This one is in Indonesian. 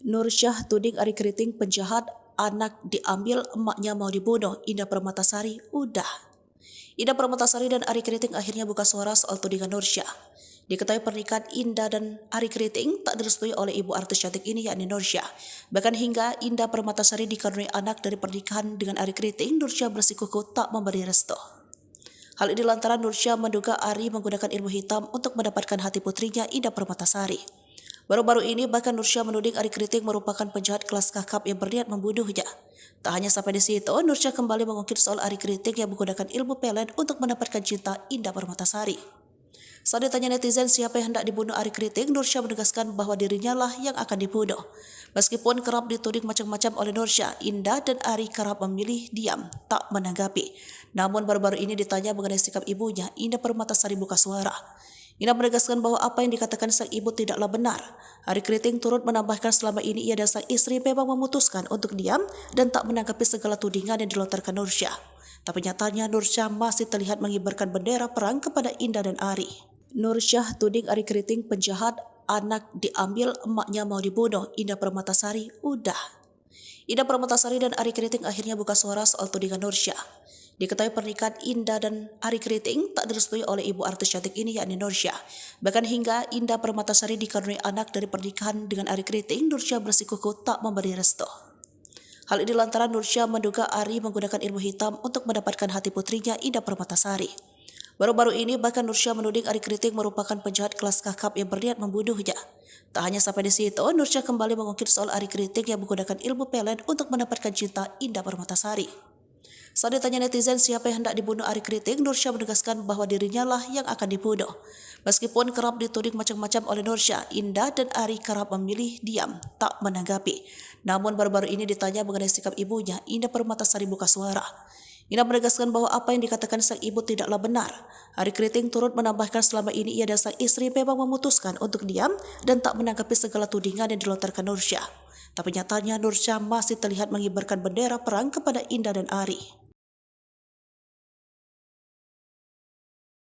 Nursyah tuding Ari Kriting penjahat, anak diambil, emaknya mau dibunuh. Indah Permatasari udah. Indah Permatasari dan Ari Kriting akhirnya buka suara soal tudingan Nursyah. Diketahui pernikahan Indah dan Ari Kriting tak direstui oleh ibu artis cantik ini yakni Nursyah. Bahkan hingga Indah Permatasari dikaruniai anak dari pernikahan dengan Ari Kriting, Nursyah bersikukuh tak memberi restu. Hal ini lantaran Nursyah menduga Ari menggunakan ilmu hitam untuk mendapatkan hati putrinya Indah Permatasari. Baru-baru ini bahkan Nursyah menuding Ari Kriting merupakan penjahat kelas kakap yang berniat membunuhnya. Tak hanya sampai di situ, Nursyah kembali mengungkit soal Ari Kriting yang menggunakan ilmu pelet untuk mendapatkan cinta Indah Permatasari. Saat ditanya netizen siapa yang hendak dibunuh Ari Kriting, Nursyah menegaskan bahwa dirinya lah yang akan dibunuh. Meskipun kerap dituding macam-macam oleh Nursyah, Indah dan Ari kerap memilih diam, tak menanggapi. Namun baru-baru ini ditanya mengenai sikap ibunya, Indah Permatasari buka suara. Indah menegaskan bahwa apa yang dikatakan sang ibu tidaklah benar. Ari Kriting turut menambahkan selama ini ia dan sang istri memang memutuskan untuk diam dan tak menanggapi segala tudingan yang dilontarkan Nursyah. Tapi nyatanya Nursyah masih terlihat mengibarkan bendera perang kepada Indah dan Ari. Nursyah tuding Ari Kriting penjahat, anak diambil, emaknya mau dibunuh. Indah Permatasari udah. Indah Permatasari dan Ari Kriting akhirnya buka suara soal tudingan Nursyah. Diketahui pernikahan Indah dan Ari Kriting tak direstui oleh ibu artis cantik ini yakni Nursyah. Bahkan hingga Indah Permatasari dikaruniai anak dari pernikahan dengan Ari Kriting, Nursyah bersikukuh tak memberi restu. Hal ini lantaran Nursyah menduga Ari menggunakan ilmu hitam untuk mendapatkan hati putrinya Indah Permatasari. Baru-baru ini bahkan Nursyah menuding Ari Kriting merupakan penjahat kelas kakap yang berniat membunuhnya. Tak hanya sampai di situ, Nursyah kembali mengungkit soal Ari Kriting yang menggunakan ilmu pelet untuk mendapatkan cinta Indah Permatasari. Saat ditanya netizen siapa yang hendak dibunuh Ari Kriting, Nursyah menegaskan bahwa dirinya lah yang akan dibunuh. Meskipun kerap dituding macam-macam oleh Nursyah, Indah dan Ari kerap memilih diam, tak menanggapi. Namun baru-baru ini ditanya mengenai sikap ibunya, Indah Permatasari buka suara. Indah menegaskan bahwa apa yang dikatakan sang ibu tidaklah benar. Ari Kriting turut menambahkan selama ini ia dan sang istri memang memutuskan untuk diam dan tak menanggapi segala tudingan yang dilontarkan Nursyah. Tapi nyatanya Nursyah masih terlihat mengibarkan bendera perang kepada Indah dan Ari.